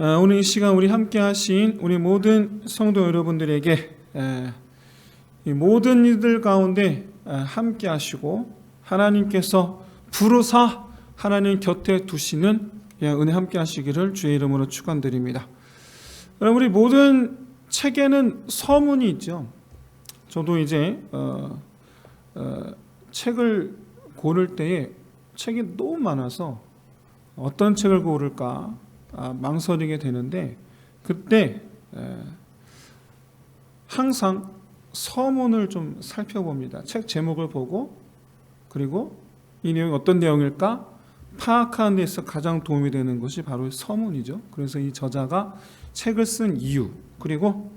오늘 이 시간 우리 함께 하신 우리 모든 성도 여러분들에게 이 모든 이들 가운데 함께 하시고 하나님께서 부르사 하나님 곁에 두시는 은혜 함께 하시기를 주의 이름으로 축원드립니다. 여러분, 우리 모든 책에는 서문이 있죠. 저도 이제 책을 고를 때에 책이 너무 많아서 어떤 책을 고를까 망설이게 되는데, 그때 항상 서문을 좀 살펴봅니다. 책 제목을 보고, 그리고 이 내용이 어떤 내용일까 파악하는 데 있어 가장 도움이 되는 것이 바로 서문이죠. 그래서 이 저자가 책을 쓴 이유, 그리고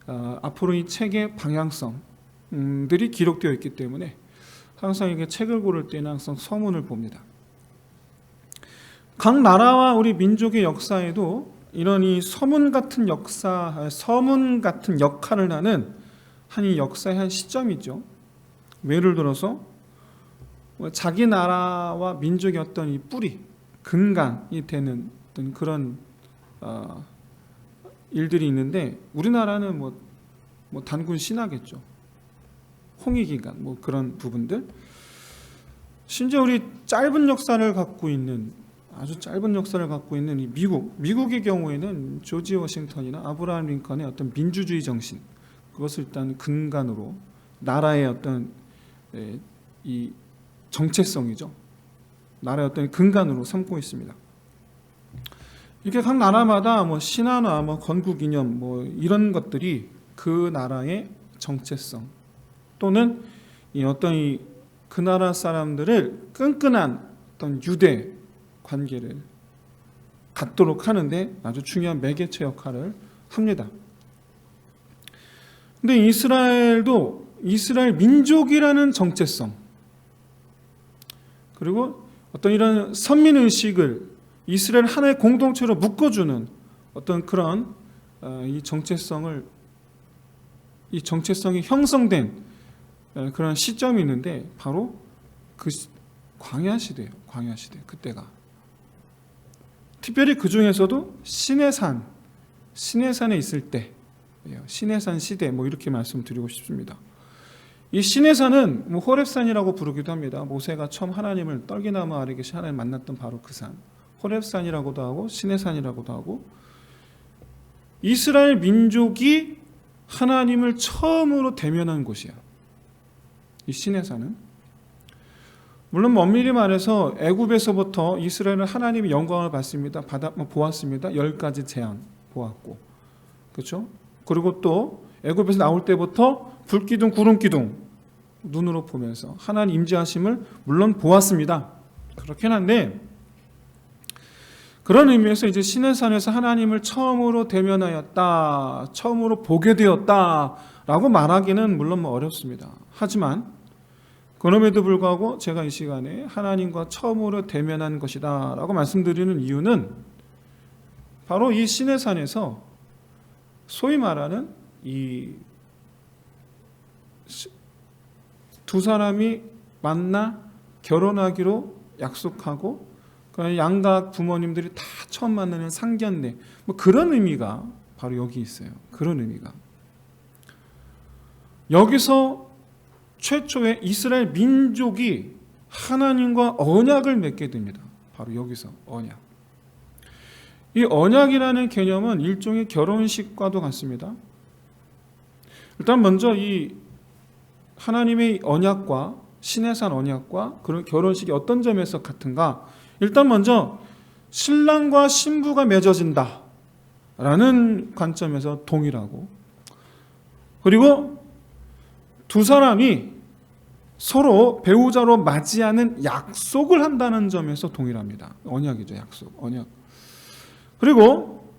앞으로 이 책의 방향성들이 기록되어 있기 때문에 항상 이게 책을 고를 때는 항상 서문을 봅니다. 각 나라와 우리 민족의 역사에도 이런 이 서문 같은 역할을 하는 한 이 역사의 한 시점이죠. 예를 들어서 자기 나라와 민족의 어떤 이 뿌리, 근간이 되는 어떤 그런 일들이 있는데, 우리나라는 뭐 단군 신화겠죠. 홍익기간 그런 부분들. 심지어 우리 아주 짧은 역사를 갖고 있는 이 미국의 경우에는 조지 워싱턴이나 아브라함 링컨의 어떤 민주주의 정신, 그것을 일단 근간으로 나라의 어떤 이 정체성이죠. 나라의 어떤 근간으로 삼고 있습니다. 이렇게 각 나라마다 신화나 건국 이념 이런 것들이 그 나라의 정체성 또는 그 나라 사람들을 끈끈한 어떤 유대 관계를 갖도록 하는데 아주 중요한 매개체 역할을 합니다. 근데 이스라엘도 이스라엘 민족이라는 정체성, 그리고 어떤 이런 선민의식을 이스라엘 하나의 공동체로 묶어주는 어떤 그런 이 정체성이 형성된 그런 시점이 있는데, 바로 그 광야 시대예요. 광야 시대. 그때가 특별히 그 중에서도 시내산에 있을 때, 시내산 시대 이렇게 말씀드리고 싶습니다. 이 시내산은 호렙산이라고 부르기도 합니다. 모세가 처음 하나님을 떨기나무 아래 계신 하나님 만났던 바로 그 산, 호렙산이라고도 하고 시내산이라고도 하고, 이스라엘 민족이 하나님을 처음으로 대면한 곳이야. 이 시내산은 물론 엄밀히 말해서 애굽에서부터 이스라엘은 하나님의 영광을 보았습니다. 10가지 재앙 보았고, 그렇죠? 그리고 또 애굽에서 나올 때부터 불기둥, 구름기둥 눈으로 보면서 하나님 임재하심을 물론 보았습니다. 그렇긴 한데, 그런 의미에서 이제 시내산에서 하나님을 처음으로 대면하였다, 처음으로 보게 되었다라고 말하기는 물론 어렵습니다. 하지만 그럼에도 불구하고 제가 이 시간에 하나님과 처음으로 대면한 것이다 라고 말씀드리는 이유는, 바로 이 시내산에서 소위 말하는 이 두 사람이 만나 결혼하기로 약속하고, 양각 부모님들이 다 처음 만나는 상견례, 그런 의미가 바로 여기 있어요. 그런 의미가. 여기서 최초의 이스라엘 민족이 하나님과 언약을 맺게 됩니다. 바로 여기서 언약. 이 언약이라는 개념은 일종의 결혼식과도 같습니다. 일단 먼저 이 하나님의 언약과 시내산 언약과 그런 결혼식이 어떤 점에서 같은가? 일단 먼저 신랑과 신부가 맺어진다 라는 관점에서 동일하고, 그리고 두 사람이 서로 배우자로 맞이하는 약속을 한다는 점에서 동일합니다. 언약이죠, 약속, 언약. 그리고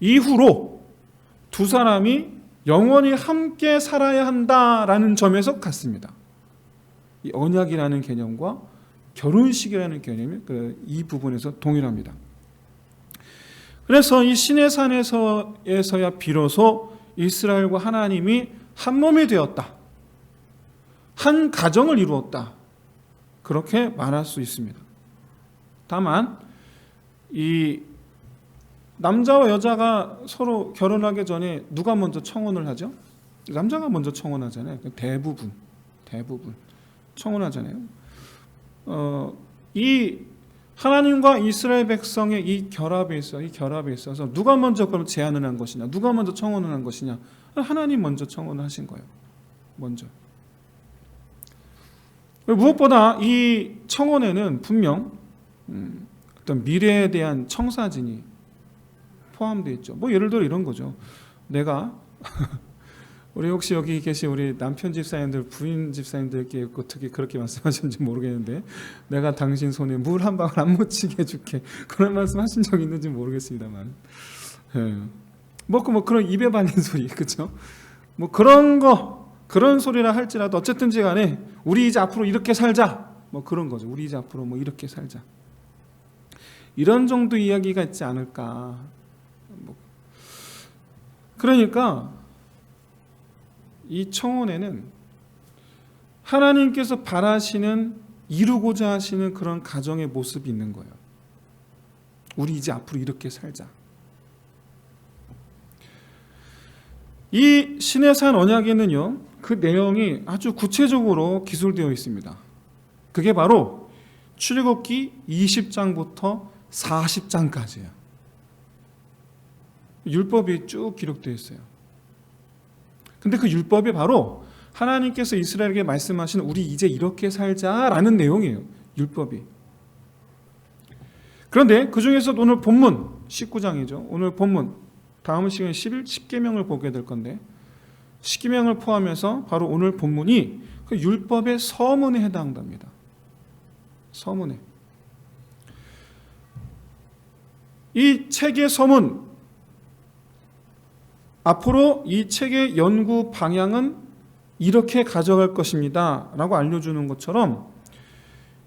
이후로 두 사람이 영원히 함께 살아야 한다라는 점에서 같습니다. 이 언약이라는 개념과 결혼식이라는 개념이 이 부분에서 동일합니다. 그래서 이 시내산에서야 비로소 이스라엘과 하나님이 한 몸이 되었다, 한 가정을 이루었다, 그렇게 말할 수 있습니다. 다만 이 남자와 여자가 서로 결혼하기 전에 누가 먼저 청혼을 하죠? 남자가 먼저 청혼하잖아요. 대부분 청혼하잖아요. 이 하나님과 이스라엘 백성의 이 결합에 있어서 누가 먼저 그럼 제안을 한 것이냐, 누가 먼저 청혼을 한 것이냐? 하나님 먼저 청혼을 하신 거예요. 먼저. 무엇보다 이 청혼에는 분명 어떤 미래에 대한 청사진이 포함되어 있죠. 뭐 예를 들어 이런 거죠. 내가 우리 혹시 여기 계신 우리 남편 집사님들, 부인 집사님들께 어떻게 그렇게 말씀하셨는지 모르겠는데, 내가 당신 손에 물 한 방울 안 묻히게 해줄게, 그런 말씀하신 적 있는지 모르겠습니다만, 뭐 그런 입에 발린 소리, 그렇죠? 뭐 그런 소리라 할지라도 어쨌든지간에 우리 이제 앞으로 이렇게 살자, 뭐 그런 거죠. 우리 이제 앞으로 뭐 이렇게 살자. 이런 정도 이야기가 있지 않을까. 그러니까 이 청혼에는 하나님께서 바라시는, 이루고자 하시는 그런 가정의 모습이 있는 거예요. 우리 이제 앞으로 이렇게 살자. 이 시내산 언약에는요, 그 내용이 아주 구체적으로 기술되어 있습니다. 그게 바로 출애굽기 20장부터 40장까지예요. 율법이 쭉 기록되어 있어요. 근데 그 율법이 바로 하나님께서 이스라엘에게 말씀하시는 우리 이제 이렇게 살자라는 내용이에요. 율법이. 그런데 그 중에서 오늘 본문 19장이죠. 오늘 본문 다음 시간에 10계명을 보게 될 건데, 10계명을 포함해서 바로 오늘 본문이 그 율법의 서문에 해당됩니다. 서문에. 이 책의 서문, 앞으로 이 책의 연구 방향은 이렇게 가져갈 것입니다 라고 알려주는 것처럼,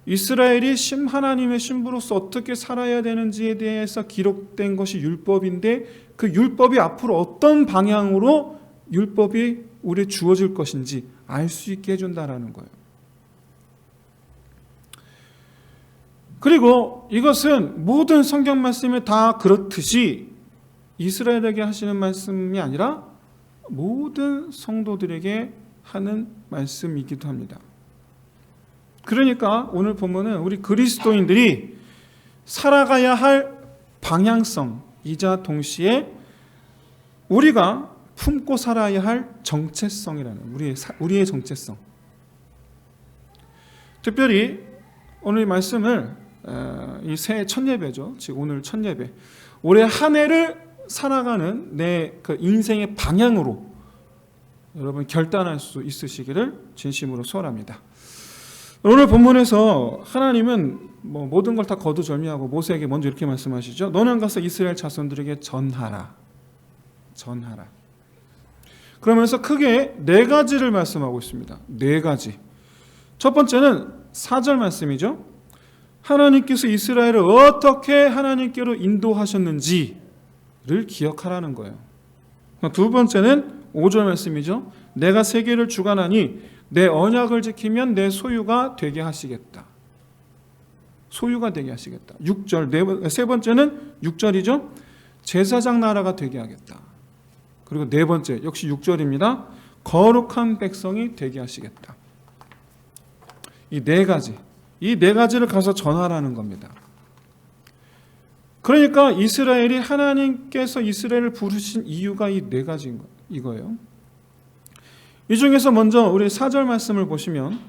이스라엘이 하나님의 신부로서 어떻게 살아야 되는지에 대해서 기록된 것이 율법인데, 그 율법이 앞으로 어떤 방향으로 율법이 우리에 주어질 것인지 알 수 있게 해준다라는 거예요. 그리고 이것은 모든 성경 말씀에 다 그렇듯이 이스라엘에게 하시는 말씀이 아니라 모든 성도들에게 하는 말씀이기도 합니다. 그러니까 오늘 보면은 우리 그리스도인들이 살아가야 할 방향성이자 동시에 우리가 품고 살아야 할 정체성이라는, 우리의 정체성. 특별히 오늘 말씀을 이 새해 첫 예배죠. 즉 오늘 첫 예배. 올해 한 해를 살아가는 내 그 인생의 방향으로 여러분 결단할 수 있으시기를 진심으로 소원합니다. 오늘 본문에서 하나님은 뭐 모든 걸 다 거두절미하고 모세에게 먼저 이렇게 말씀하시죠. 너는 가서 이스라엘 자손들에게 전하라. 그러면서 크게 네 가지를 말씀하고 있습니다. 네 가지. 첫 번째는 4절 말씀이죠. 하나님께서 이스라엘을 어떻게 하나님께로 인도하셨는지를 기억하라는 거예요. 두 번째는 5절 말씀이죠. 내가 세계를 주관하니 내 언약을 지키면 내 소유가 되게 하시겠다. 소유가 되게 하시겠다. 6절, 세 번째는 6절이죠. 제사장 나라가 되게 하겠다. 그리고 네 번째, 역시 6절입니다. 거룩한 백성이 되게 하시겠다. 이 네 가지를 가서 전하라는 겁니다. 그러니까 이스라엘이, 하나님께서 이스라엘을 부르신 이유가 이 네 가지인 이거예요. 이 중에서 먼저 우리 4절 말씀을 보시면,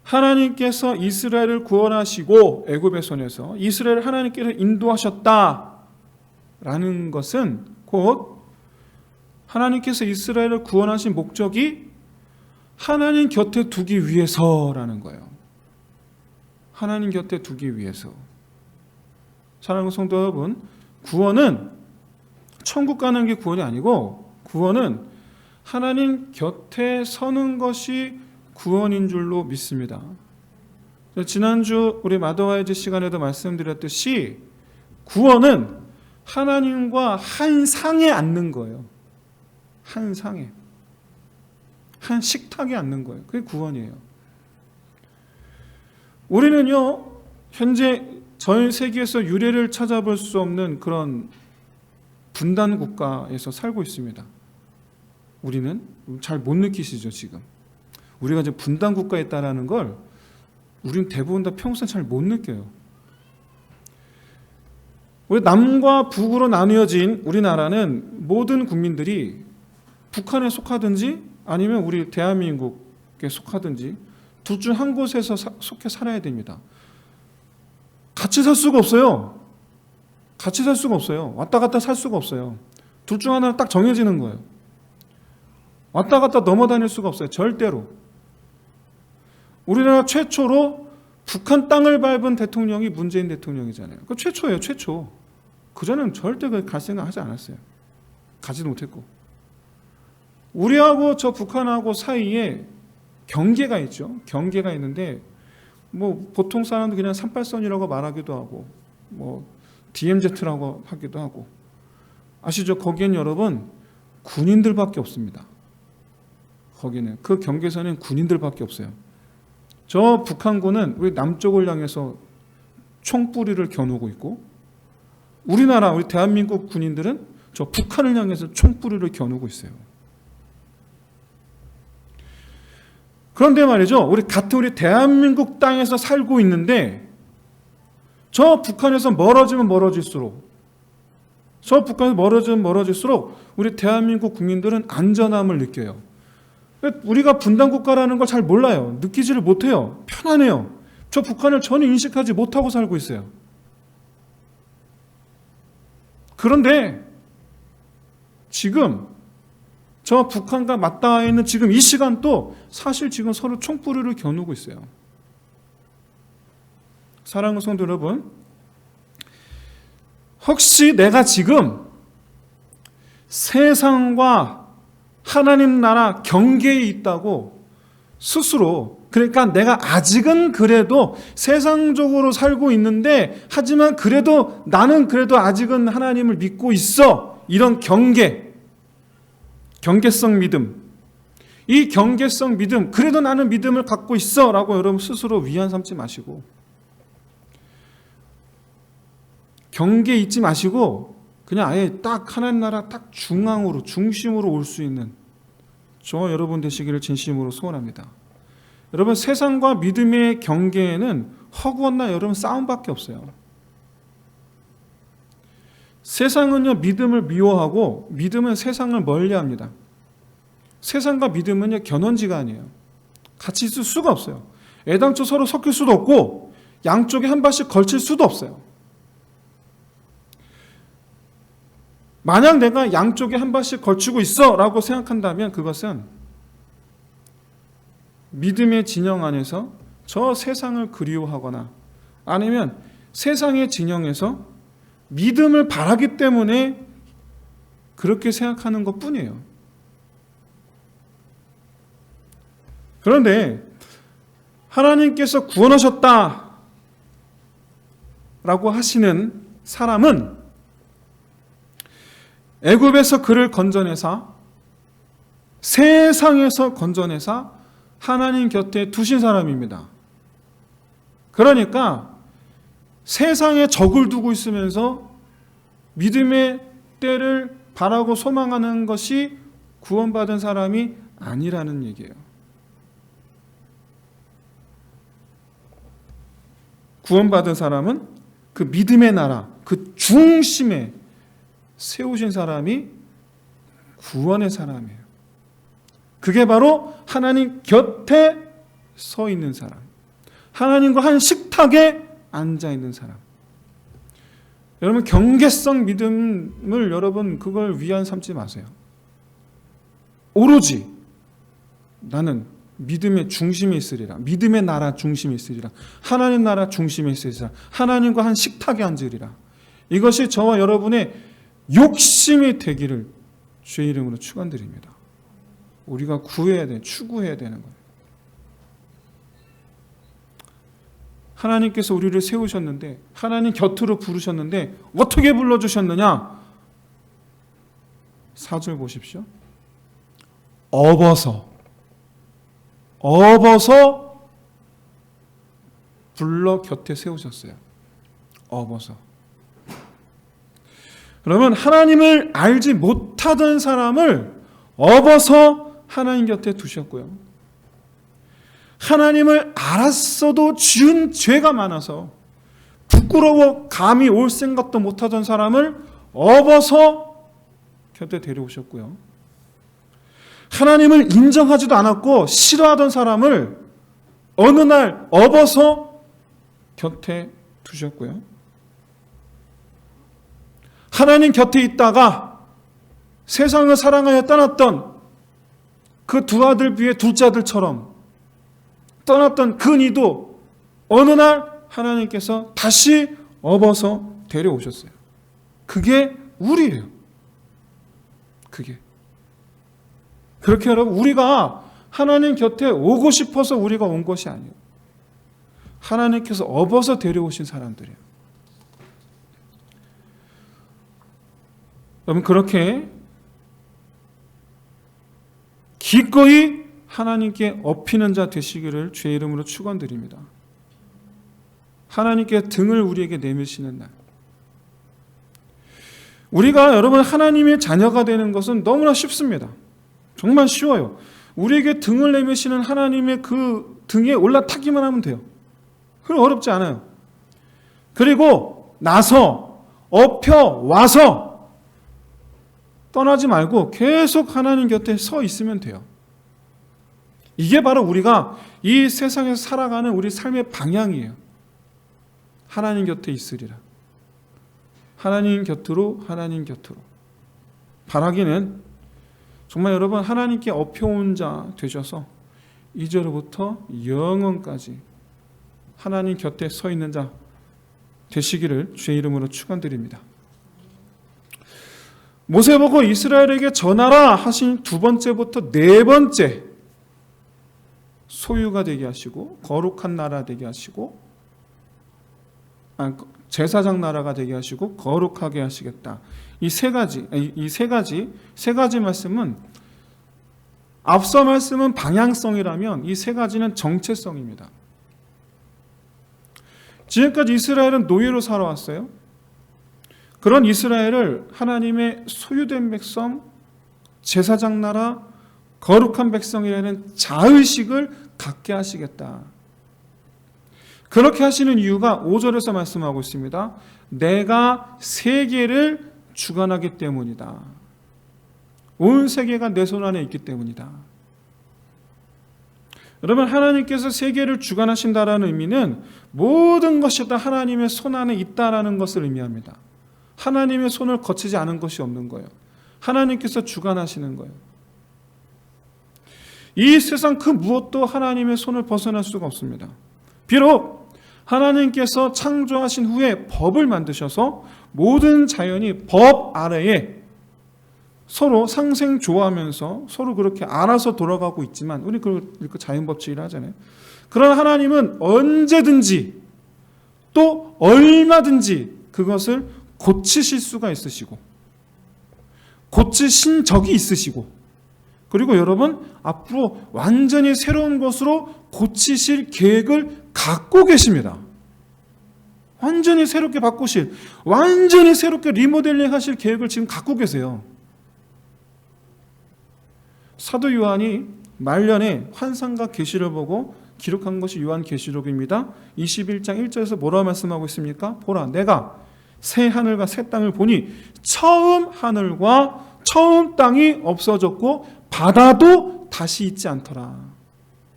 하나님께서 이스라엘을 구원하시고 애굽의 손에서 이스라엘을 하나님께서 인도하셨다라는 것은 곧 하나님께서 이스라엘을 구원하신 목적이 하나님 곁에 두기 위해서라는 거예요. 하나님 곁에 두기 위해서. 사랑하는 성도 여러분, 구원은 천국 가는 게 구원이 아니고, 구원은 하나님 곁에 서는 것이 구원인 줄로 믿습니다. 지난주 우리 마더와이즈 시간에도 말씀드렸듯이 구원은 하나님과 한 상에 앉는 거예요. 한 상에, 한 식탁에 앉는 거예요. 그게 구원이에요. 우리는요, 현재 전 세계에서 유례를 찾아볼 수 없는 그런 분단 국가에서 살고 있습니다. 우리는 잘 못 느끼시죠, 지금? 우리가 이제 분단 국가에 있다라는 걸 우리는 대부분 다 평소에 잘 못 느껴요. 우리 남과 북으로 나뉘어진 우리나라는 모든 국민들이 북한에 속하든지 아니면 우리 대한민국에 속하든지 둘 중 한 곳에서 속해 살아야 됩니다. 같이 살 수가 없어요. 같이 살 수가 없어요. 왔다 갔다 살 수가 없어요. 둘 중 하나는 딱 정해지는 거예요. 왔다 갔다 넘어다닐 수가 없어요. 절대로. 우리나라 최초로 북한 땅을 밟은 대통령이 문재인 대통령이잖아요. 그 최초예요, 최초. 그전에는 절대 갈 생각 하지 않았어요. 가지도 못했고. 우리하고 저 북한하고 사이에 경계가 있죠. 경계가 있는데 뭐 보통 사람들 그냥 38선이라고 말하기도 하고 뭐 DMZ라고 하기도 하고 아시죠? 거기엔 여러분 군인들밖에 없습니다. 거기는 그 경계선엔 군인들밖에 없어요. 저 북한군은 우리 남쪽을 향해서 총뿌리를 겨누고 있고 우리나라 우리 대한민국 군인들은 저 북한을 향해서 총뿌리를 겨누고 있어요. 그런데 말이죠. 우리 대한민국 땅에서 살고 있는데 저 북한에서 멀어지면 멀어질수록 우리 대한민국 국민들은 안전함을 느껴요. 우리가 분단국가라는 걸 잘 몰라요. 느끼지를 못해요. 편안해요. 저 북한을 전혀 인식하지 못하고 살고 있어요. 그런데 지금 저 북한과 맞닿아 있는 지금 이 시간도 사실 지금 서로 총뿌리를 겨누고 있어요. 사랑하는 성도 여러분, 혹시 내가 지금 세상과 하나님 나라 경계에 있다고 스스로, 그러니까 내가 아직은 그래도 세상적으로 살고 있는데 하지만 그래도 나는 그래도 아직은 하나님을 믿고 있어, 이런 경계성 믿음, 이 경계성 믿음, 그래도 나는 믿음을 갖고 있어 라고 여러분 스스로 위안 삼지 마시고, 경계 잊지 마시고 그냥 아예 딱 하나님 나라 딱 중심으로 올 수 있는 저 여러분 되시기를 진심으로 소원합니다. 여러분, 세상과 믿음의 경계에는 허구나 여러분 싸움밖에 없어요. 세상은요 믿음을 미워하고 믿음은 세상을 멀리합니다. 세상과 믿음은요 견원지가 아니에요. 같이 있을 수가 없어요. 애당초 서로 섞일 수도 없고 양쪽에 한 발씩 걸칠 수도 없어요. 만약 내가 양쪽에 한 발씩 걸치고 있어 라고 생각한다면 그것은 믿음의 진영 안에서 저 세상을 그리워하거나 아니면 세상의 진영에서 믿음을 바라기 때문에 그렇게 생각하는 것 뿐이에요. 그런데 하나님께서 구원하셨다 라고 하시는 사람은 애굽에서 그를 건져내사 세상에서 건져내사 하나님 곁에 두신 사람입니다. 그러니까 세상에 적을 두고 있으면서 믿음의 때를 바라고 소망하는 것이 구원받은 사람이 아니라는 얘기예요. 구원받은 사람은 그 믿음의 나라, 그 중심에 세우신 사람이 구원의 사람이에요. 그게 바로 하나님 곁에 서 있는 사람, 하나님과 한 식탁에 앉아 있는 사람. 여러분, 경계성 믿음을 여러분 그걸 위안 삼지 마세요. 오로지 나는 믿음의 중심에 있으리라, 믿음의 나라 중심에 있으리라, 하나님 나라 중심에 있으리라, 하나님과 한 식탁에 앉으리라. 이것이 저와 여러분의 욕심이 되기를 주의 이름으로 축원드립니다. 우리가 추구해야 되는 거예요. 하나님께서 우리를 세우셨는데, 하나님 곁으로 부르셨는데 어떻게 불러주셨느냐? 4절 보십시오. 업어서 불러 곁에 세우셨어요. 업어서. 그러면 하나님을 알지 못하던 사람을 업어서 하나님 곁에 두셨고요. 하나님을 알았어도 지은 죄가 많아서 부끄러워 감히 올 생각도 못하던 사람을 업어서 곁에 데려오셨고요. 하나님을 인정하지도 않았고 싫어하던 사람을 어느 날 업어서 곁에 두셨고요. 하나님 곁에 있다가 세상을 사랑하여 떠났던 그 두 아들 위에 둘째 아들처럼 떠났던 그 니도 어느 날 하나님께서 다시 업어서 데려오셨어요. 그게 우리예요. 그게. 그렇게 여러분, 우리가 하나님 곁에 오고 싶어서 우리가 온 것이 아니에요. 하나님께서 업어서 데려오신 사람들이에요. 여러분, 그렇게 기꺼이 하나님께 업히는 자 되시기를 주의 이름으로 축원드립니다. 하나님께 등을 우리에게 내미시는 날. 우리가 여러분 하나님의 자녀가 되는 것은 너무나 쉽습니다. 정말 쉬워요. 우리에게 등을 내미시는 하나님의 그 등에 올라타기만 하면 돼요. 그럼 어렵지 않아요. 그리고 나서 업혀 와서 떠나지 말고 계속 하나님 곁에 서 있으면 돼요. 이게 바로 우리가 이 세상에서 살아가는 우리 삶의 방향이에요. 하나님 곁에 있으리라. 하나님 곁으로, 하나님 곁으로. 바라기는 정말 여러분 하나님께 업혀온 자 되셔서 이제로부터 영원까지 하나님 곁에 서 있는 자 되시기를 주의 이름으로 축원드립니다. 모세 보고 이스라엘에게 전하라 하신 두 번째부터 네 번째 소유가 되게 하시고 거룩한 나라 되게 하시고 제사장 나라가 되게 하시고 거룩하게 하시겠다. 이 세 가지 말씀은 앞서 말씀은 방향성이라면 이 세 가지는 정체성입니다. 지금까지 이스라엘은 노예로 살아왔어요. 그런 이스라엘을 하나님의 소유된 백성, 제사장 나라, 거룩한 백성이라는 자의식을 갖게 하시겠다. 그렇게 하시는 이유가 5절에서 말씀하고 있습니다. 내가 세계를 주관하기 때문이다. 온 세계가 내 손 안에 있기 때문이다. 여러분, 하나님께서 세계를 주관하신다라는 의미는 모든 것이 다 하나님의 손 안에 있다라는 것을 의미합니다. 하나님의 손을 거치지 않은 것이 없는 거예요. 하나님께서 주관하시는 거예요. 이 세상 그 무엇도 하나님의 손을 벗어날 수가 없습니다. 비록 하나님께서 창조하신 후에 법을 만드셔서 모든 자연이 법 아래에 서로 상생조화하면서 서로 그렇게 알아서 돌아가고 있지만 우리 그 자연법칙이라 하잖아요. 그러나 하나님은 언제든지 또 얼마든지 그것을 고치실 수가 있으시고 고치신 적이 있으시고 그리고 여러분 앞으로 완전히 새로운 것으로 고치실 계획을 갖고 계십니다. 완전히 새롭게 바꾸실, 완전히 새롭게 리모델링 하실 계획을 지금 갖고 계세요. 사도 요한이 말년에 환상과 계시를 보고 기록한 것이 요한계시록입니다. 21장 1절에서 뭐라고 말씀하고 있습니까? 보라, 내가 새 하늘과 새 땅을 보니 처음 하늘과 처음 땅이 없어졌고 바다도 다시 있지 않더라.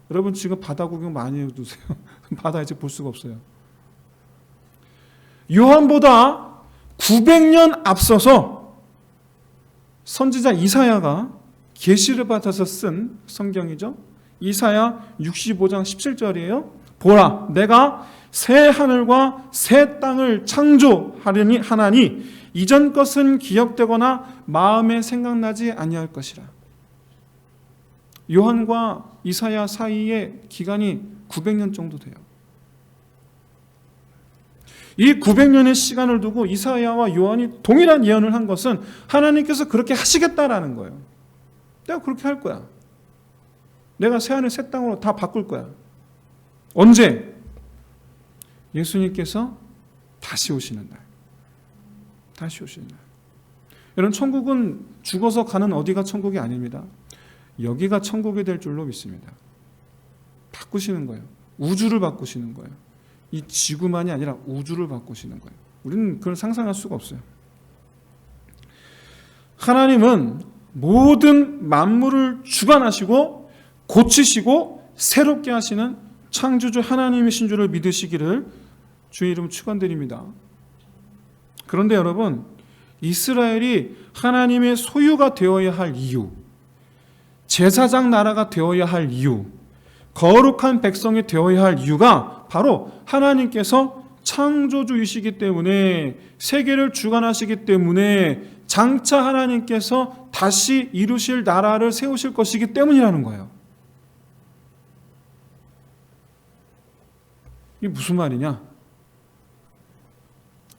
여러분 지금 바다 구경 많이 해두세요. 바다 이제 볼 수가 없어요. 요한보다 900년 앞서서 선지자 이사야가 계시를 받아서 쓴 성경이죠. 이사야 65장 17절이에요. 보라, 내가 새 하늘과 새 땅을 창조하려니 하나니 이전 것은 기억되거나 마음에 생각나지 아니할 것이라. 요한과 이사야 사이의 기간이 900년 정도 돼요. 이 900년의 시간을 두고 이사야와 요한이 동일한 예언을 한 것은 하나님께서 그렇게 하시겠다라는 거예요. 내가 그렇게 할 거야. 내가 새하늘 새 땅으로 다 바꿀 거야. 언제? 예수님께서 다시 오시는 날. 다시 오시는 날. 여러분, 천국은 죽어서 가는 어디가 천국이 아닙니다. 여기가 천국이 될 줄로 믿습니다. 바꾸시는 거예요. 우주를 바꾸시는 거예요. 이 지구만이 아니라 우주를 바꾸시는 거예요. 우리는 그걸 상상할 수가 없어요. 하나님은 모든 만물을 주관하시고 고치시고 새롭게 하시는 창조주 하나님이신 줄을 믿으시기를 주의 이름 축원드립니다. 그런데 여러분, 이스라엘이 하나님의 소유가 되어야 할 이유, 제사장 나라가 되어야 할 이유, 거룩한 백성이 되어야 할 이유가 바로 하나님께서 창조주이시기 때문에, 세계를 주관하시기 때문에, 장차 하나님께서 다시 이루실 나라를 세우실 것이기 때문이라는 거예요. 이게 무슨 말이냐?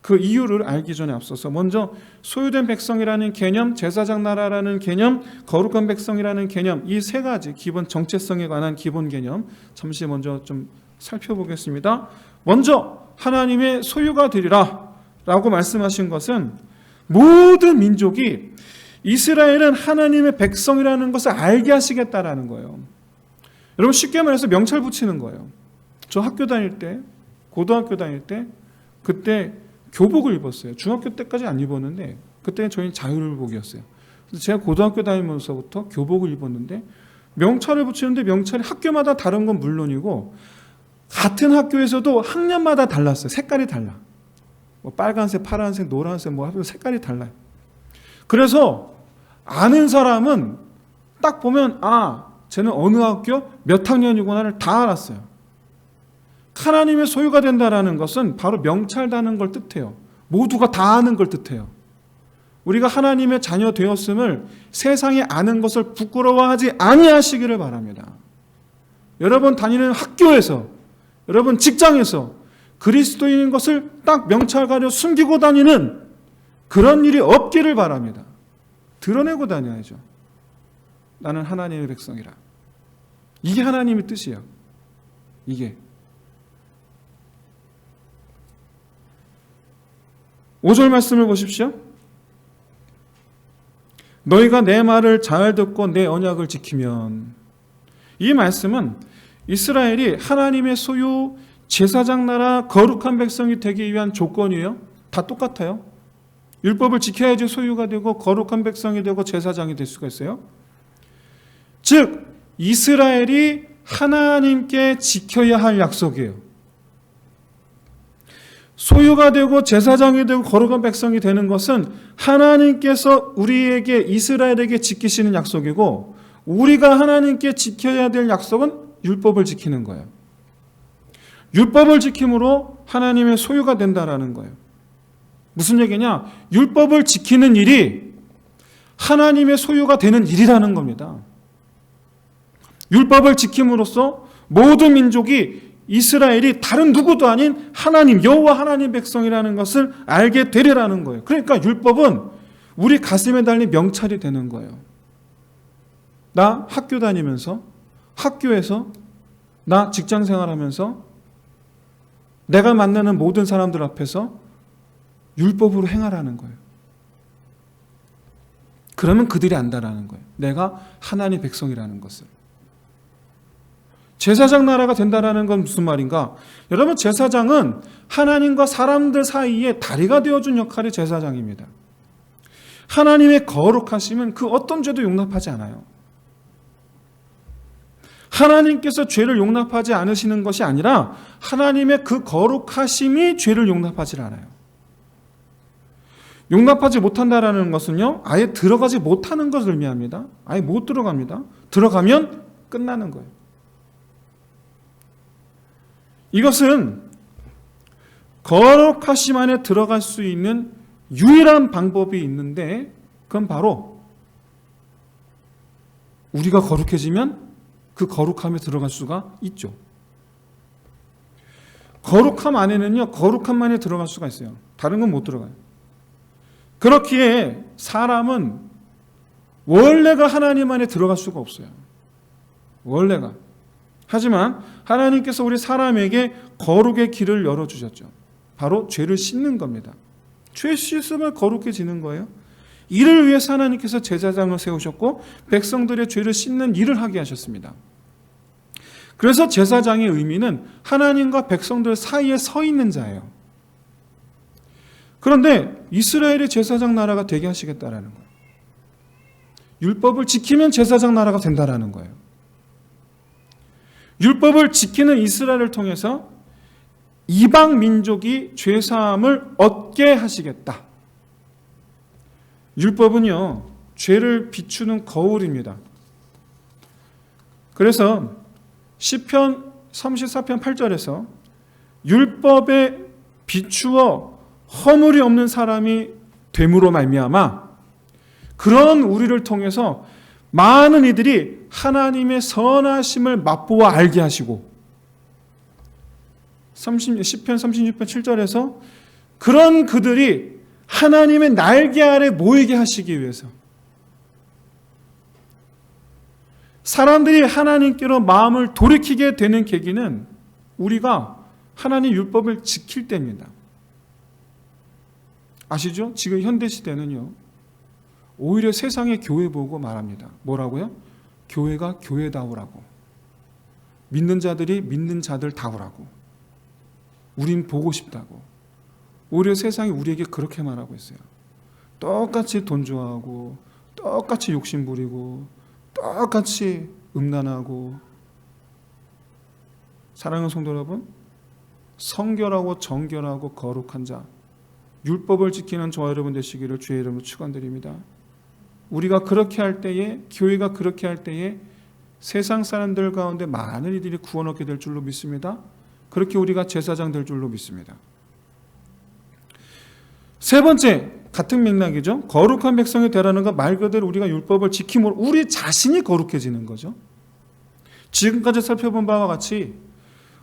그 이유를 알기 전에 앞서서 먼저 소유된 백성이라는 개념, 제사장 나라라는 개념, 거룩한 백성이라는 개념, 이 세 가지 기본 정체성에 관한 기본 개념 잠시 먼저 좀 살펴보겠습니다. 먼저 하나님의 소유가 되리라 라고 말씀하신 것은 모든 민족이 이스라엘은 하나님의 백성이라는 것을 알게 하시겠다라는 거예요. 여러분, 쉽게 말해서 명찰 붙이는 거예요. 저 학교 다닐 때, 고등학교 다닐 때, 그때 교복을 입었어요. 중학교 때까지 안 입었는데 그때는 저희는 자율복이었어요. 그래서 제가 고등학교 다니면서부터 교복을 입었는데, 명찰을 붙이는데 명찰이 학교마다 다른 건 물론이고 같은 학교에서도 학년마다 달랐어요. 색깔이 달라. 뭐 빨간색, 파란색, 노란색 뭐 하면서 색깔이 달라요. 그래서 아는 사람은 딱 보면 쟤는 어느 학교 몇 학년이구나를 다 알았어요. 하나님의 소유가 된다라는 것은 바로 명찰다는 걸 뜻해요. 모두가 다 아는 걸 뜻해요. 우리가 하나님의 자녀 되었음을 세상에 아는 것을 부끄러워하지 아니하시기를 바랍니다. 여러분 다니는 학교에서, 여러분 직장에서 그리스도인인 것을 딱 명찰 가려 숨기고 다니는 그런 일이 없기를 바랍니다. 드러내고 다녀야죠. 나는 하나님의 백성이라. 이게 하나님의 뜻이에요. 이게 5절 말씀을 보십시오. 너희가 내 말을 잘 듣고 내 언약을 지키면, 이 말씀은 이스라엘이 하나님의 소유, 제사장 나라, 거룩한 백성이 되기 위한 조건이에요. 다 똑같아요. 율법을 지켜야지 소유가 되고 거룩한 백성이 되고 제사장이 될 수가 있어요. 즉 이스라엘이 하나님께 지켜야 할 약속이에요. 소유가 되고 제사장이 되고 거룩한 백성이 되는 것은 하나님께서 우리에게, 이스라엘에게 지키시는 약속이고, 우리가 하나님께 지켜야 될 약속은 율법을 지키는 거예요. 율법을 지킴으로 하나님의 소유가 된다라는 거예요. 무슨 얘기냐? 율법을 지키는 일이 하나님의 소유가 되는 일이라는 겁니다. 율법을 지킴으로써 모든 민족이, 이스라엘이 다른 누구도 아닌 하나님, 여호와 하나님 백성이라는 것을 알게 되리라는 거예요. 그러니까 율법은 우리 가슴에 달린 명찰이 되는 거예요. 나 학교 다니면서, 학교에서, 나 직장 생활하면서, 내가 만나는 모든 사람들 앞에서 율법으로 행하라는 거예요. 그러면 그들이 안다라는 거예요. 내가 하나님 백성이라는 것을. 제사장 나라가 된다라는 건 무슨 말인가? 여러분, 제사장은 하나님과 사람들 사이에 다리가 되어준 역할이 제사장입니다. 하나님의 거룩하심은 그 어떤 죄도 용납하지 않아요. 하나님께서 죄를 용납하지 않으시는 것이 아니라 하나님의 그 거룩하심이 죄를 용납하지 않아요. 용납하지 못한다라는 것은요, 아예 들어가지 못하는 것을 의미합니다. 아예 못 들어갑니다. 들어가면 끝나는 거예요. 이것은 거룩하심 안에 들어갈 수 있는 유일한 방법이 있는데, 그건 바로 우리가 거룩해지면 그 거룩함에 들어갈 수가 있죠. 거룩함 안에는요, 거룩함만에 들어갈 수가 있어요. 다른 건 못 들어가요. 그렇기에 사람은 원래가 하나님 안에 들어갈 수가 없어요. 원래가. 하지만 하나님께서 우리 사람에게 거룩의 길을 열어주셨죠. 바로 죄를 씻는 겁니다. 죄 씻으면 거룩해지는 거예요. 이를 위해서 하나님께서 제사장을 세우셨고 백성들의 죄를 씻는 일을 하게 하셨습니다. 그래서 제사장의 의미는 하나님과 백성들 사이에 서 있는 자예요. 그런데 이스라엘의 제사장 나라가 되게 하시겠다라는 거예요. 율법을 지키면 제사장 나라가 된다라는 거예요. 율법을 지키는 이스라엘을 통해서 이방 민족이 죄사함을 얻게 하시겠다. 율법은요, 죄를 비추는 거울입니다. 그래서 시편 34편 8절에서 율법에 비추어 허물이 없는 사람이 됨으로 말미암아 그런 우리를 통해서 많은 이들이 하나님의 선하심을 맛보아 알게 하시고, 시편 36편 7절에서 그런 그들이 하나님의 날개 아래 모이게 하시기 위해서, 사람들이 하나님께로 마음을 돌이키게 되는 계기는 우리가 하나님 율법을 지킬 때입니다. 아시죠? 지금 현대시대는요, 오히려 세상의 교회 보고 말합니다. 뭐라고요? 교회가 교회다우라고. 믿는 자들이 믿는 자들다우라고. 우린 보고 싶다고. 오히려 세상이 우리에게 그렇게 말하고 있어요. 똑같이 돈 좋아하고, 똑같이 욕심 부리고, 똑같이 음란하고. 사랑하는 성도 여러분, 성결하고 정결하고 거룩한 자, 율법을 지키는 저와 여러분 되시기를 주의 이름으로 축원드립니다. 우리가 그렇게 할 때에, 교회가 그렇게 할 때에 세상 사람들 가운데 많은 이들이 구원 얻게 될 줄로 믿습니다. 그렇게 우리가 제사장 될 줄로 믿습니다. 세 번째, 같은 맥락이죠. 거룩한 백성이 되라는 건 말 그대로 우리가 율법을 지킴으로 우리 자신이 거룩해지는 거죠. 지금까지 살펴본 바와 같이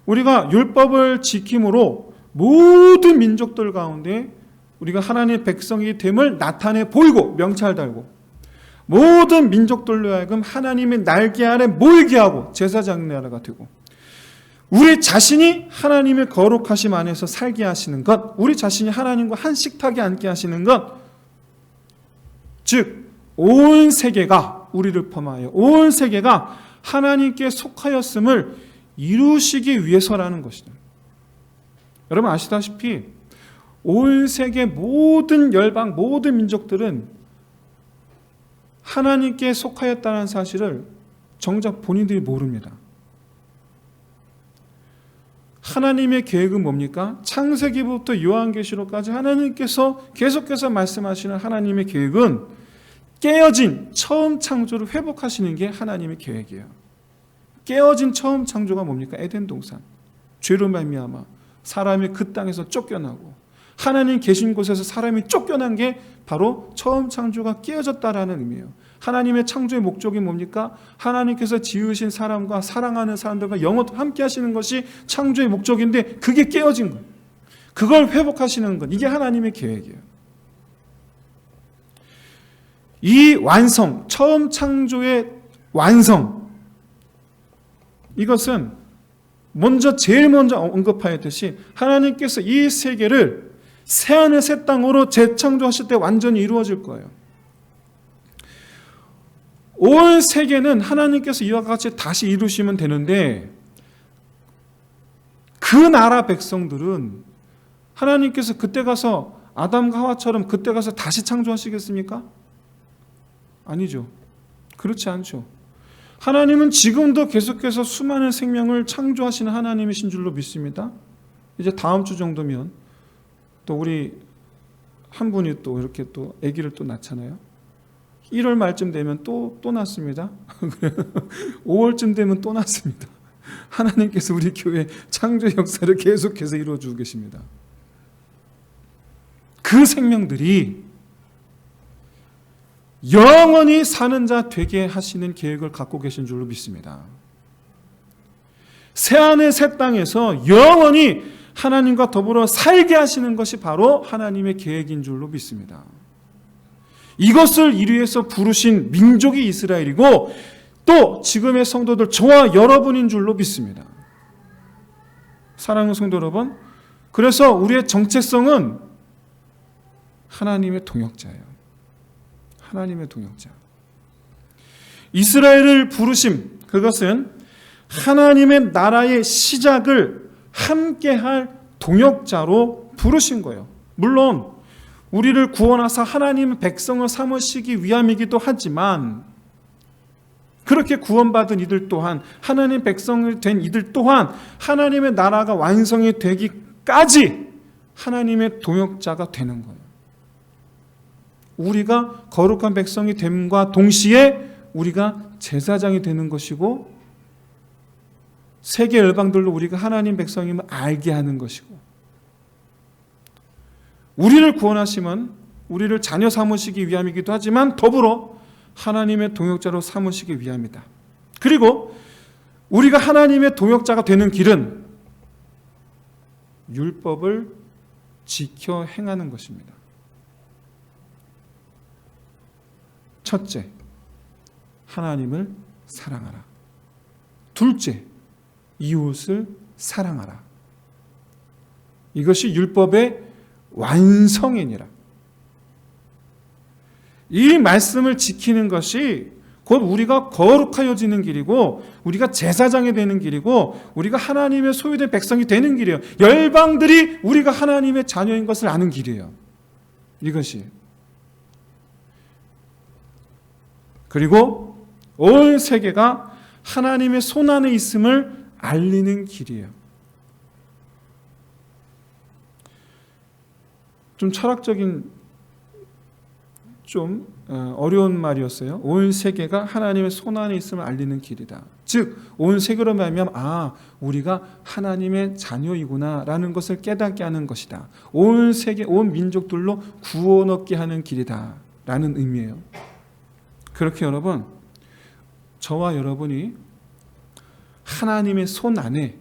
우리가 율법을 지킴으로 모든 민족들 가운데 우리가 하나님의 백성이 됨을 나타내 보이고 명찰 달고, 모든 민족들로 하여금 하나님의 날개 아래 모이게 하고 제사장 나라가 되고, 우리 자신이 하나님의 거룩하심 안에서 살게 하시는 것, 우리 자신이 하나님과 한 식탁에 앉게 하시는 것, 즉 온 세계가, 우리를 포함하여 온 세계가 하나님께 속하였음을 이루시기 위해서라는 것이다. 여러분 아시다시피 온 세계 모든 열방, 모든 민족들은 하나님께 속하였다는 사실을 정작 본인들이 모릅니다. 하나님의 계획은 뭡니까? 창세기부터 요한계시록까지 하나님께서 계속해서 말씀하시는 하나님의 계획은 깨어진 처음 창조를 회복하시는 게 하나님의 계획이에요. 깨어진 처음 창조가 뭡니까? 에덴 동산. 죄로 말미암아 사람이 그 땅에서 쫓겨나고 하나님 계신 곳에서 사람이 쫓겨난 게 바로 처음 창조가 깨어졌다라는 의미예요. 하나님의 창조의 목적이 뭡니까? 하나님께서 지으신 사람과 사랑하는 사람들과 영원토록 함께 하시는 것이 창조의 목적인데 그게 깨어진 것, 그걸 회복하시는 것, 이게 하나님의 계획이에요. 이 완성, 처음 창조의 완성, 이것은 제일 먼저 언급하였듯이 하나님께서 이 세계를 새하늘 새 땅으로 재창조하실 때 완전히 이루어질 거예요. 온 세계는 하나님께서 이와 같이 다시 이루시면 되는데, 그 나라 백성들은 하나님께서 그때 가서 아담과 하와처럼 그때 가서 다시 창조하시겠습니까? 아니죠. 그렇지 않죠. 하나님은 지금도 계속해서 수많은 생명을 창조하시는 하나님이신 줄로 믿습니다. 이제 다음 주 정도면 또 우리 한 분이 또 이렇게 또 아기를 또 낳잖아요. 1월 말쯤 되면 또 낳습니다. 5월쯤 되면 또 낳습니다. 하나님께서 우리 교회 창조 역사를 계속해서 이루어주고 계십니다. 그 생명들이 영원히 사는 자 되게 하시는 계획을 갖고 계신 줄로 믿습니다. 새하늘 새 땅에서 영원히 하나님과 더불어 살게 하시는 것이 바로 하나님의 계획인 줄로 믿습니다. 이것을 이루어서 부르신 민족이 이스라엘이고 또 지금의 성도들, 저와 여러분인 줄로 믿습니다. 사랑하는 성도 여러분, 그래서 우리의 정체성은 하나님의 동역자예요. 하나님의 동역자. 이스라엘을 부르심, 그것은 하나님의 나라의 시작을 함께할 동역자로 부르신 거예요. 물론 우리를 구원하사 하나님의 백성을 삼으시기 위함이기도 하지만, 그렇게 구원받은 이들 또한, 하나님 백성이 된 이들 또한 하나님의 나라가 완성이 되기까지 하나님의 동역자가 되는 거예요. 우리가 거룩한 백성이 됨과 동시에 우리가 제사장이 되는 것이고, 세계 열방들로 우리가 하나님 백성임을 알게 하는 것이고, 우리를 구원하시면 우리를 자녀 삼으시기 위함이기도 하지만 더불어 하나님의 동역자로 삼으시기 위함이다. 그리고 우리가 하나님의 동역자가 되는 길은 율법을 지켜 행하는 것입니다. 첫째, 하나님을 사랑하라. 둘째, 이웃을 사랑하라. 이것이 율법의 완성이니라. 이 말씀을 지키는 것이 곧 우리가 거룩하여지는 길이고, 우리가 제사장이 되는 길이고, 우리가 하나님의 소유된 백성이 되는 길이에요. 열방들이 우리가 하나님의 자녀인 것을 아는 길이에요. 이것이. 그리고 온 세계가 하나님의 손안에 있음을 알리는 길이에요. 좀 철학적인, 좀 어려운 말이었어요. 온 세계가 하나님의 손안에 있음을 알리는 길이다. 즉, 온 세계로 말하면 우리가 하나님의 자녀이구나 라는 것을 깨닫게 하는 것이다. 온 세계, 온 민족들로 구원 얻게 하는 길이다 라는 의미예요. 그렇게 여러분, 저와 여러분이 하나님의 손 안에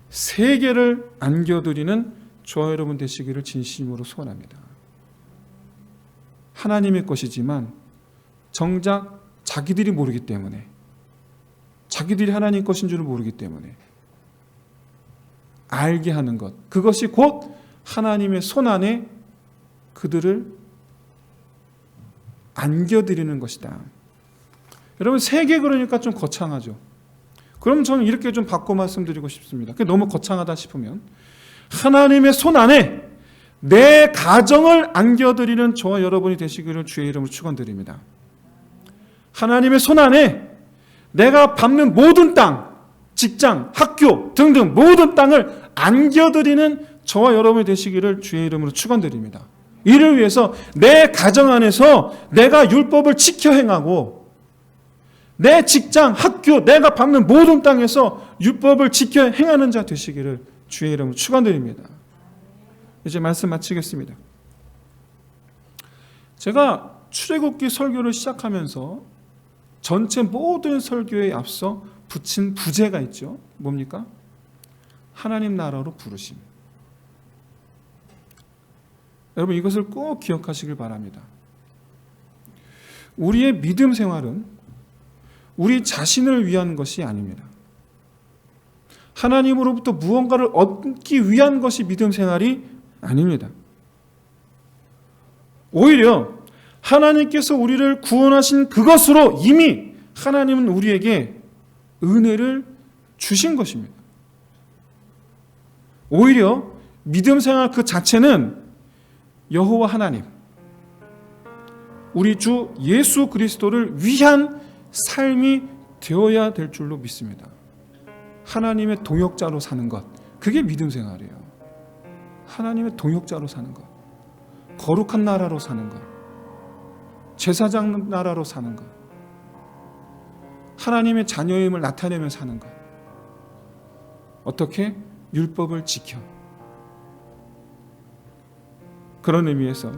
세계를 안겨드리는 저와 여러분 되시기를 진심으로 소원합니다. 하나님의 것이지만 정작 자기들이 모르기 때문에, 자기들이 하나님 것인 줄을 모르기 때문에 알게 하는 것, 그것이 곧 하나님의 손 안에 그들을 안겨드리는 것이다. 여러분, 세계 그러니까 좀 거창하죠. 그럼 저는 이렇게 좀 바꿔 말씀드리고 싶습니다. 그게 너무 거창하다 싶으면, 하나님의 손 안에 내 가정을 안겨드리는 저와 여러분이 되시기를 주의 이름으로 축원드립니다. 하나님의 손 안에 내가 밟는 모든 땅, 직장, 학교 등등 모든 땅을 안겨드리는 저와 여러분이 되시기를 주의 이름으로 축원드립니다. 이를 위해서 내 가정 안에서 내가 율법을 지켜 행하고, 내 직장, 학교, 내가 밟는 모든 땅에서 율법을 지켜 행하는 자 되시기를 주의 이름으로 축원드립니다. 이제 말씀 마치겠습니다. 제가 출애굽기 설교를 시작하면서 전체 모든 설교에 앞서 붙인 부제가 있죠. 뭡니까? 하나님 나라로 부르심. 여러분, 이것을 꼭 기억하시길 바랍니다. 우리의 믿음 생활은 우리 자신을 위한 것이 아닙니다. 하나님으로부터 무언가를 얻기 위한 것이 믿음 생활이 아닙니다. 오히려 하나님께서 우리를 구원하신 그것으로 이미 하나님은 우리에게 은혜를 주신 것입니다. 오히려 믿음 생활 그 자체는 여호와 하나님, 우리 주 예수 그리스도를 위한 삶이 되어야 될 줄로 믿습니다. 하나님의 동역자로 사는 것, 그게 믿음 생활이에요. 하나님의 동역자로 사는 것, 거룩한 나라로 사는 것, 제사장 나라로 사는 것, 하나님의 자녀임을 나타내며 사는 것. 어떻게? 율법을 지켜. 그런 의미에서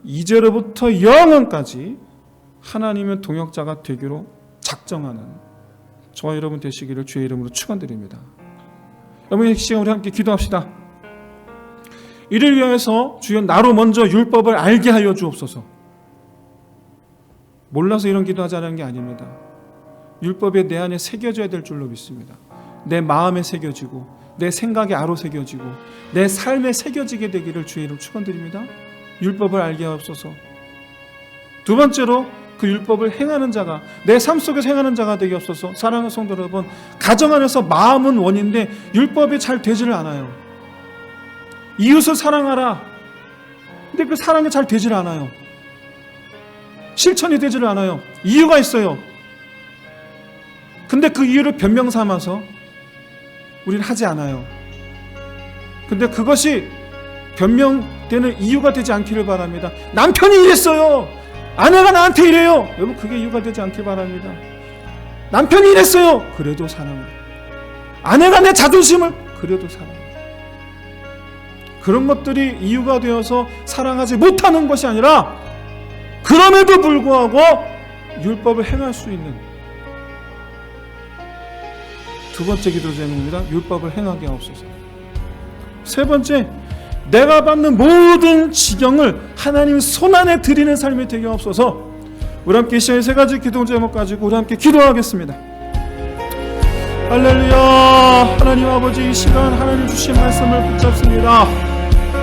이제로부터 영원까지 하나님의 동역자가 되기로 작정하는 저와 여러분 되시기를 주의 이름으로 축원드립니다. 여러분, 이 시간 우리 함께 기도합시다. 이를 위하여서 주여 나로 먼저 율법을 알게 하여 주옵소서. 몰라서 이런 기도하자는 게 아닙니다. 율법이 내 안에 새겨져야 될 줄로 믿습니다. 내 마음에 새겨지고 내 생각에 아로 새겨지고 내 삶에 새겨지게 되기를 주의 이름으로 축원드립니다. 율법을 알게 하옵소서. 두 번째로 그 율법을 행하는 자가, 내 삶 속에서 행하는 자가 되게 하옵소서. 사랑하는 성도 여러분, 가정 안에서 마음은 원인데 율법이 잘 되지를 않아요. 이웃을 사랑하라. 근데 그 사랑이 잘 되지를 않아요. 실천이 되지를 않아요. 이유가 있어요. 근데 그 이유를 변명 삼아서 우리는 하지 않아요. 근데 그것이 변명되는 이유가 되지 않기를 바랍니다. 남편이 이랬어요. 아내가 나한테 이래요. 여러분, 그게 이유가 되지 않길 바랍니다. 남편이 이랬어요. 그래도 사랑해. 아내가 내 자존심을, 그래도 사랑해. 그런 것들이 이유가 되어서 사랑하지 못하는 것이 아니라 그럼에도 불구하고 율법을 행할 수 있는 두 번째 기도 제목입니다. 율법을 행하게 하옵소서. 세 번째, 내가 받는 모든 지경을 하나님 손안에 드리는 삶이 되게 하옵소서. 우리 함께 이 시간에 세 가지 기도 제목 가지고 우리 함께 기도하겠습니다. 할렐루야. 하나님 아버지, 이 시간 하나님 주신 말씀을 붙잡습니다.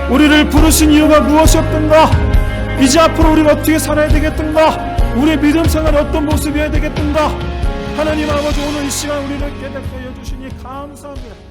우리를 부르신 이유가 무엇이었던가, 이제 앞으로 우리가 어떻게 살아야 되겠던가, 우리의 믿음 생활이 어떤 모습이어야 되겠던가, 하나님 아버지, 오늘 이 시간 우리를 깨닫게 해주시니 감사합니다.